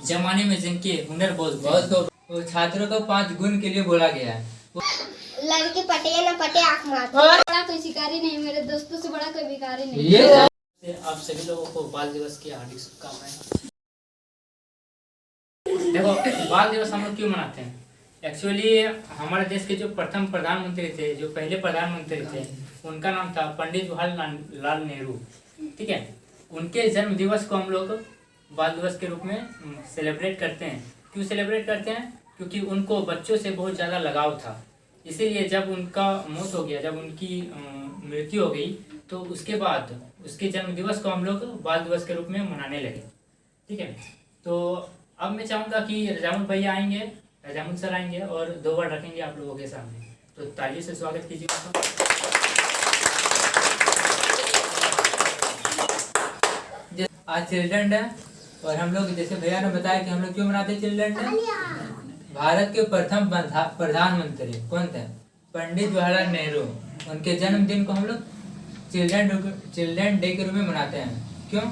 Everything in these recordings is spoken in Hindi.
जमाने में जिनके हुनर बहुत वो छात्रों को 5 गुण के लिए बोला गया है। लड़की पटे या न पटे आँख मार। बड़ा कोई शिकारी नहीं, मेरे दोस्तों से बड़ा कोई भिखारी नहीं। ये आप सभी लोगों को बाल दिवस की हार्दिक शुभकामनाएं। देखो, बाल दिवस हम लोग क्यों मनाते हैं? एक्चुअली हमारे देश के जो प्रथम प्रधानमंत्री थे, जो पहले प्रधानमंत्री थे, उनका नाम था पंडित जवाहरलाल नेहरू। ठीक है, उनके जन्म दिवस को हम लोग बाल दिवस के रूप में सेलिब्रेट करते हैं। क्यों सेलिब्रेट करते हैं? क्योंकि उनको बच्चों से बहुत ज़्यादा लगाव था। इसीलिए जब उनका मौत हो गया, जब उनकी मृत्यु हो गई, तो उसके बाद उसके जन्म दिवस को हम लोग बाल दिवस के रूप में मनाने लगे। ठीक है, तो अब मैं चाहूँगा कि रजामुल भैया आएंगे, रजामुल सर आएंगे और 2 वर्ड रखेंगे आप लोगों के सामने। तो तालियों से स्वागत कीजिए उनका। आज चिल्ड्रन डे और हम लोग, जैसे भैया ने बताया कि हम लोग क्यों मनाते हैं चिल्ड्रन डे। भारत के प्रथम प्रधानमंत्री कौन थे? पंडित जवाहरलाल नेहरू। उनके जन्मदिन को हम लोग चिल्ड्रन डे के रूप में मनाते हैं। क्यों?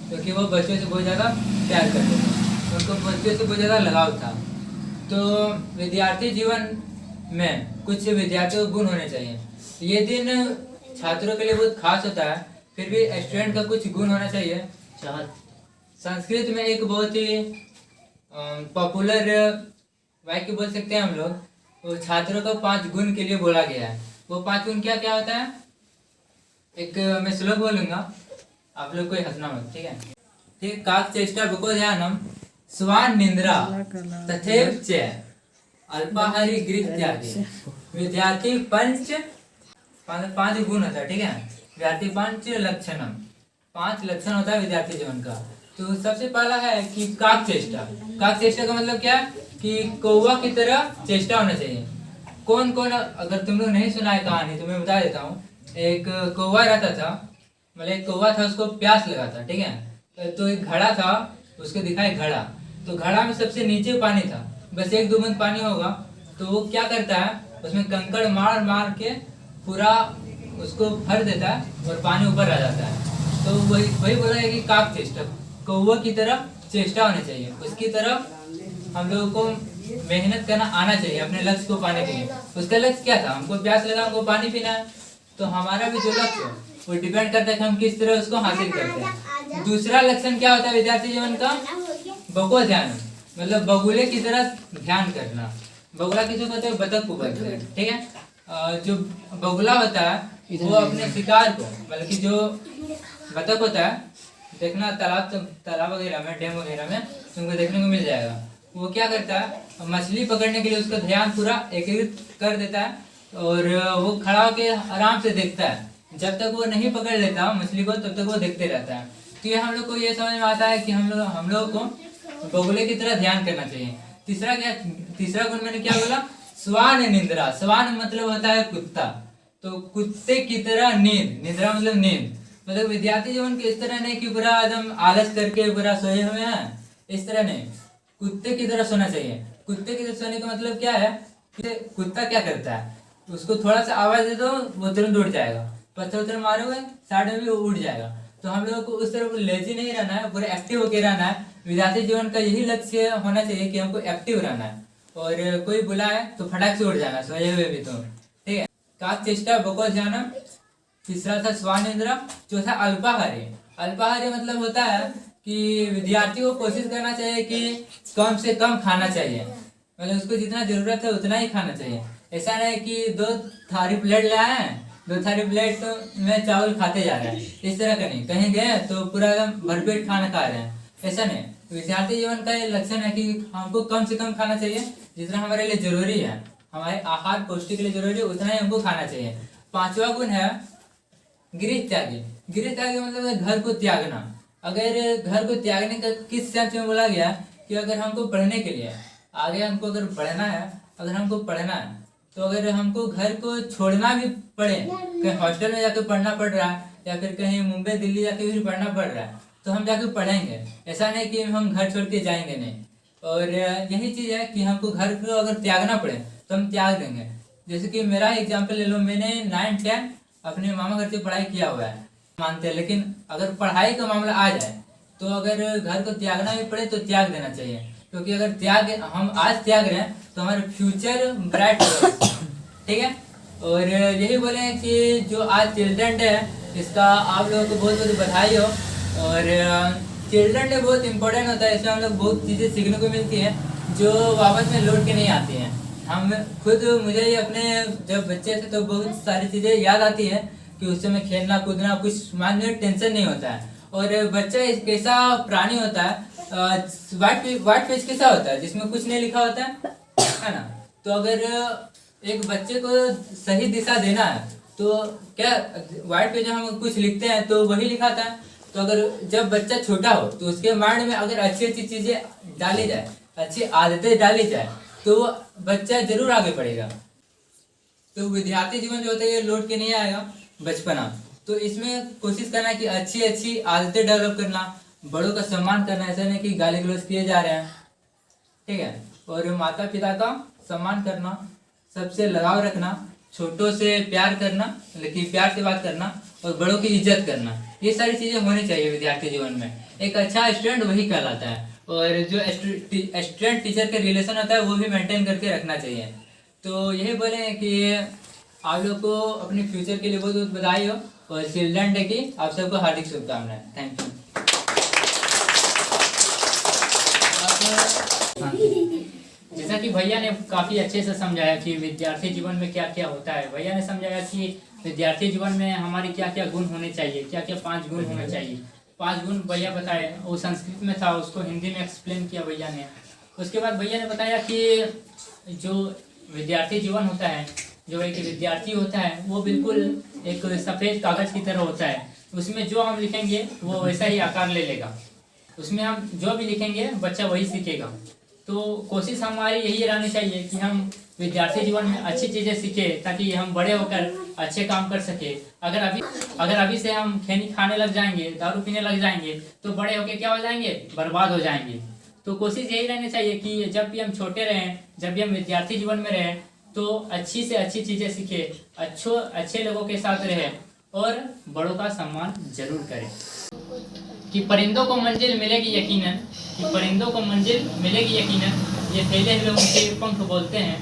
क्योंकि वो बच्चों से बहुत ज़्यादा प्यार करते थे, उनको बच्चों से बहुत ज़्यादा लगाव था। तो विद्यार्थी जीवन में कुछ विद्यार्थियों को गुण होने चाहिए। ये दिन छात्रों के लिए बहुत खास होता है, फिर भी स्टूडेंट का कुछ गुण होना चाहिए। संस्कृत में एक बहुत ही पॉपुलर वाक्य बोल सकते हैं हम लोग, वो छात्रों को 5 गुण के लिए बोला गया है। वो 5 गुण क्या क्या होता है? एक मैं श्लोक बोलूंगा, आप लोग कोई हंसना मत, ठीक है? ठीक, काक चेष्टा बुको ध्यानम स्वान निंद्रा तथैव च अल्पाहारी गृह त्यागी। विद्यार्थी 5 गुण होता है। ठीक है, विद्यार्थी 5 लक्षणम, 5 लक्षण होता है विद्यार्थी जीवन का। तो सबसे पहला है कि काक चेष्टा। काक चेष्टा का मतलब क्या है? कि कौवा की तरह चेष्टा होना चाहिए। कौन कौन, अगर तुम लोग नहीं सुना है कहानी तो मैं बता देता हूँ। एक कौवा रहता था, मतलब एक कौवा था, उसको प्यास लगा था। ठीक है, तो एक घड़ा था, उसको दिखाई घड़ा, तो घड़ा में सबसे नीचे पानी था, बस 1-2 बूंद पानी होगा। तो वो क्या करता है, उसमें कंकड़ मार मार के पूरा उसको भर देता है और पानी ऊपर आ जाता है। तो वही बोला है कि काक चेष्टा, कौवा की तरह चेष्टा होनी चाहिए। उसकी तरह हम लोगों को मेहनत करना आना चाहिए अपने लक्ष्य को पाने के लिए। उसका लक्ष्य क्या था? हमको प्यास लगा, हमको पानी पीना है। तो हमारा भी जो लक्ष्य है वो डिपेंड करता है कि हम किस तरह उसको हासिल करते हैं। दूसरा लक्षण क्या होता है विद्यार्थी जीवन का? बको ध्यान, मतलब बगुले की तरह ध्यान करना। बगुला किसको कहते हैं? बतख को कहते हैं। ठीक है, जो बगुला होता है वो अपने शिकार को, मतलब कि जो बतख होता है, देखना तालाब वगैरह में, डैम वगैरह में तुमको देखने को मिल जाएगा। वो क्या करता है, मछली पकड़ने के लिए उसका ध्यान पूरा एकीकृत कर देता है और वो खड़ा होकर आराम से देखता है। जब तक वो नहीं पकड़ लेता मछली को तब तक वो देखते रहता है। तो ये हम लोग को ये समझ में आता है कि हम लोग को बगुले की तरह ध्यान करना चाहिए। तीसरा गुण मैंने क्या बोला? स्वान निंद्रा। स्वान मतलब होता है कुत्ता, तो कुत्ते की तरह नींद, निद्रा मतलब नींद। मतलब विद्यार्थी जीवन के इस तरह नहीं कि पूरा एकदम आलस करके पूरा सोए हुए हैं, इस तरह नहीं, कुत्ते की तरह सोना चाहिए। कुत्ते की तरह सोने का मतलब क्या है? कुत्ता क्या करता है, उसको थोड़ा सा आवाज दे दो वो तुरंत उठ जाएगा, पत्थर मारोगे साइड में भी वो उठ जाएगा। तो हम लोगों को उस तरह लेजी नहीं रहना है, पूरा एक्टिव होकर रहना है। विद्यार्थी जीवन का यही लक्ष्य होना चाहिए कि हमको एक्टिव रहना है, और कोई बुलाए तो फटाक से उठ जाना, सोए हुए भी। तो ठीक है, काक चेष्टा बको ध्यान। तीसरा था स्वानिंद्रा। चौथा अल्पाहारी। अल्पाहारी मतलब होता है कि विद्यार्थी को कोशिश करना चाहिए कि कम से कम खाना चाहिए, मतलब उसको जितना जरूरत है उतना ही खाना चाहिए। ऐसा नहीं कि 2 थाली प्लेट लाए हैं, 2 थाली प्लेट में चावल खाते जा रहे हैं, इस तरह का नहीं। कहीं गए तो पूरा एकदम भरपेट खाना खा रहे हैं, ऐसा नहीं। विद्यार्थी जीवन का ये लक्षण है कि हमको कम से कम खाना चाहिए, जितना हमारे लिए जरूरी है, हमारे आहार पौष्टिक के लिए जरूरी है उतना ही हमको खाना चाहिए। 5वां गुण है गृह त्यागी। गृह त्यागी मतलब घर को त्यागना। अगर घर को त्यागने का किस सेंस में बोला गया कि अगर हमको पढ़ने के लिए आगे हमको अगर पढ़ना है, अगर हमको पढ़ना है तो अगर हमको घर को छोड़ना भी पड़े, कहीं हॉस्टल में जाकर पढ़ना पड़ रहा है या फिर कहीं मुंबई दिल्ली जाके भी पढ़ना पड़ रहा है, तो हम जाके पढ़ेंगे। ऐसा नहीं कि हम घर छोड़ के जाएंगे नहीं। और यही चीज़ है कि हमको घर को अगर त्यागना पड़े तो हम त्याग देंगे। जैसे कि मेरा एग्जाम्पल ले लो, मैंने 9-10 अपने मामा घर से पढ़ाई किया हुआ है, मानते हैं। लेकिन अगर पढ़ाई का मामला आ जाए तो अगर घर को त्यागना भी पड़े तो त्याग देना चाहिए, क्योंकि अगर हम आज त्याग रहे हैं तो हमारा फ्यूचर ब्राइट होगा। ठीक है, और यही बोले हैं कि जो आज चिल्ड्रन डे है इसका आप लोगों को बहुत बहुत बधाई हो। और चिल्ड्रन डे बहुत इंपॉर्टेंट होता है, इसमें हम लोग बहुत चीज़ें सीखने को मिलती हैं जो वापस में लौट के नहीं आती हैं। हम खुद मुझे ही अपने जब बच्चे थे तो बहुत सारी चीज़ें याद आती हैं कि उस समय खेलना कूदना कुछ मान में टेंशन नहीं होता है। और बच्चा एक कैसा प्राणी होता है, व्हाइट पेज कैसा होता है जिसमें कुछ नहीं लिखा होता है ना। तो अगर एक बच्चे को सही दिशा देना है तो क्या व्हाइट पेज में हम कुछ लिखते हैं तो वही लिखा था। तो अगर जब बच्चा छोटा हो तो उसके माइंड में अगर अच्छी अच्छी चीजें डाली जाए, अच्छी आदतें डाली जाए तो बच्चा जरूर आगे बढ़ेगा। तो विद्यार्थी जीवन जो होता है ये लौट के नहीं आएगा बचपना, तो इसमें कोशिश करना कि अच्छी अच्छी आदतें डेवलप करना, बड़ों का सम्मान करना, ऐसा नहीं कि गाली गलौज किए जा रहे हैं। ठीक है, और माता पिता का सम्मान करना, सबसे लगाव रखना, छोटों से प्यार करना, लेकिन प्यार से बात करना और बड़ों की इज्जत करना, ये सारी चीजें होनी चाहिए विद्यार्थी जीवन में। एक अच्छा स्टूडेंट वही कहलाता है, और जो स्टूडेंट टीचर के रिलेशन होता है वो भी मेंटेन करके रखना चाहिए। तो यही बोले हैं कि आप लोग को अपने फ्यूचर के लिए बहुत बहुत बधाई हो, और चिल्ड्रन डे की आप सबको हार्दिक शुभकामनाएं। Thank you. जैसा कि भैया ने काफ़ी अच्छे से समझाया कि विद्यार्थी जीवन में क्या क्या होता है। भैया ने समझाया कि विद्यार्थी जीवन में हमारी क्या क्या गुण होने चाहिए, क्या क्या 5 गुण होने चाहिए। 5 गुण भैया बताए, वो संस्कृत में था, उसको हिंदी में एक्सप्लेन किया भैया ने। उसके बाद भैया ने बताया कि जो विद्यार्थी जीवन होता है, जो एक विद्यार्थी होता है वो बिल्कुल एक सफ़ेद कागज़ की तरह होता है। उसमें जो हम लिखेंगे वो वैसा ही आकार ले लेगा, उसमें हम जो भी लिखेंगे बच्चा वही सीखेगा। तो कोशिश हमारी यही रहनी चाहिए कि हम विद्यार्थी जीवन में अच्छी चीज़ें सीखें ताकि हम बड़े होकर अच्छे काम कर सके। अगर अभी से हम खैनी खाने लग जाएंगे, दारू पीने लग जाएंगे तो बड़े होकर क्या हो जाएंगे, बर्बाद हो जाएंगे। तो कोशिश यही रहनी चाहिए कि जब भी हम छोटे रहें, जब भी हम विद्यार्थी जीवन में रहें तो अच्छी से अच्छी चीज़ें सीखें, अच्छे लोगों के साथ रहें और बड़ों का सम्मान जरूर करें। कि परिंदों को मंजिल मिलेगी यकीनन, कि परिंदों को मंजिल मिलेगी यकीनन, ये फैले हुए उनके पंख बोलते हैं।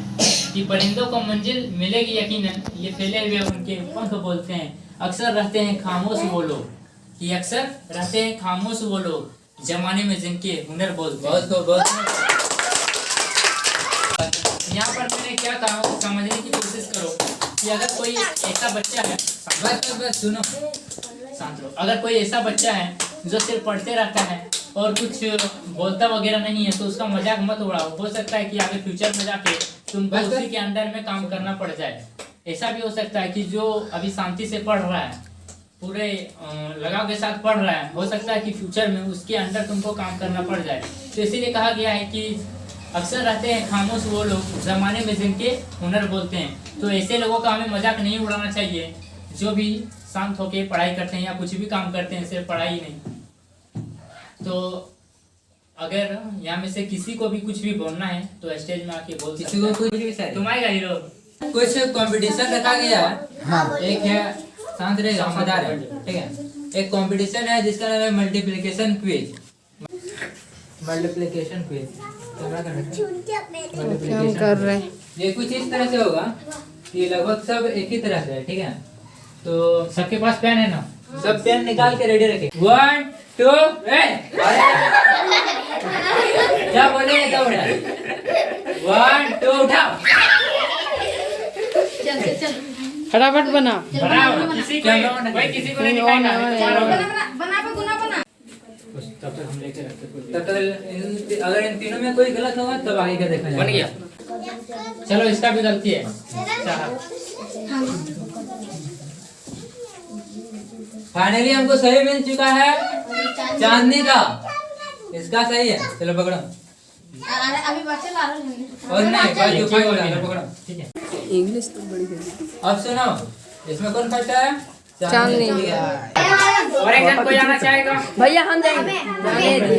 कि परिंदों को मंजिल मिलेगी यकीनन, ये फैले हुए उनके पंख बोलते हैं। अक्सर रहते हैं खामोश वो लोग, कि अक्सर रहते हैं खामोश वो लोग, जमाने में जिनके हुनर बोलते हैं। बहुत यहाँ पर मैंने क्या कहा समझने की कोशिश करो कि अगर कोई ऐसा बच्चा है, बस सुनो शांत रहो। अगर कोई ऐसा बच्चा है जो सिर्फ पढ़ते रहता है और कुछ बोलता वगैरह नहीं है तो उसका मजाक मत उड़ाओ। हो सकता है कि आगे फ्यूचर में जाके तुमको उसी के अंडर में काम करना पड़ जाए। ऐसा भी हो सकता है कि जो अभी शांति से पढ़ रहा है, पूरे लगाव के साथ पढ़ रहा है, हो सकता है कि फ्यूचर में उसके अंडर तुमको काम करना पड़ जाए। तो इसीलिए कहा गया है कि अक्सर रहते हैं खामोश वो लोग, जमाने में जिनके हुनर बोलते हैं। तो ऐसे लोगों का हमें मजाक नहीं उड़ाना चाहिए जो भी शांत होकर पढ़ाई करते हैं या कुछ भी काम करते हैं, सिर्फ पढ़ाई नहीं। तो अगर यहाँ में से किसी को भी कुछ भी बोलना है तो स्टेज में आके बोल किसी को कुछ भी सर तुम आएगा हीरो। कुछ कंपटीशन रखा गया है। हाँ। एक है शांत रहेगा, मजेदार है। ठीक है, एक कंपटीशन है जिसका नाम है मल्टीप्लिकेशन क्विज। मल्टीप्लिकेशन क्विज कर रहे हैं। ये कुछ इस तरह से होगा कि लगभग सब एक ही तरह से है। ठीक है, तो सबके पास पेन है ना? सब पेन निकाल के रेडी रखे। 1 2 क्या बोले क्या उठा? 1 2 उठा। फटाफट बना। किसी को नहीं दिखाएगा। तब तक हम लेके रखते। तब तक अगर इन तीनों में कोई गलत होगा तब आगे का देखा बन गया। चलो इसका भी गलती है। फाइनली हमको सही मिल चुका है चांदनी का। इसका सही है, चलो पकड़ो। अभी बच्चे ला रहे हैं। और नहीं भाई जो कोई बोला पकड़ो। ठीक है, इंग्लिश तो बड़ी है। अब सुनो, इसमें कौन फंसा है? चांदनी। और एक जन कोई आना चाहेगा? भैया हम जाएंगे।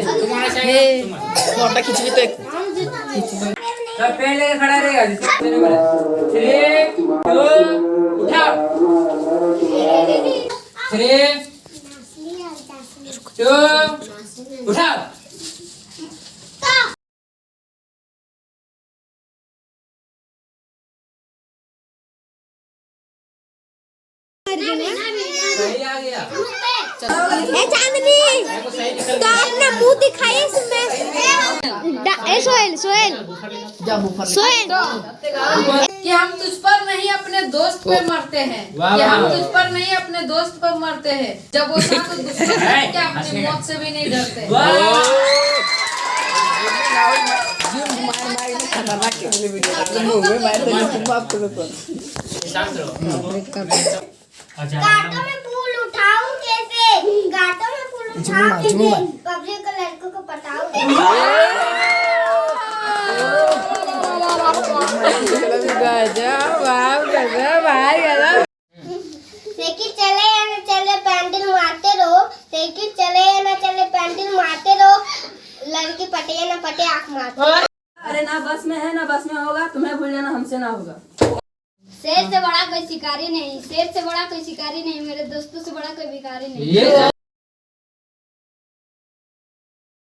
तुम आना चाहेगा? फोटो खींच भी तो एक सब पेन लेके खड़ा रहेगा। 3 2 उठा। 3 2 उठा। सही आ गया। ए चांदनी तो अपना मुंह दिखाइए इसमें। ए सोहेल सोहेल सोहेल कि हम तुझ पर नहीं अपने दोस्त पे मरते हैं, वाह, कि हम वाह। तुझ पर नहीं अपने दोस्त पर मरते हैं, जब वो था तो दुश्मन है, क्या अपनी मौत से भी नहीं डरते। शांत रहो। अच्छा गाटों में फूल उठाऊं कैसे? गाटों में फूल उठाऊं कैसे? पब्लिक को लड़कों को पटाऊं साइकिल चले या ना चले पैंडल मारते रहो। साइकिल चले या ना चले पैंडल मारते रहो। लड़की पटे या ना पटे आँख मारते। अरे ना बस में है ना बस में होगा, तुम्हें भूल जाना हमसे ना होगा। शेर से बड़ा कोई शिकारी नहीं, शेर से बड़ा कोई शिकारी नहीं, मेरे दोस्तों से बड़ा कोई भिखारी नहीं। ये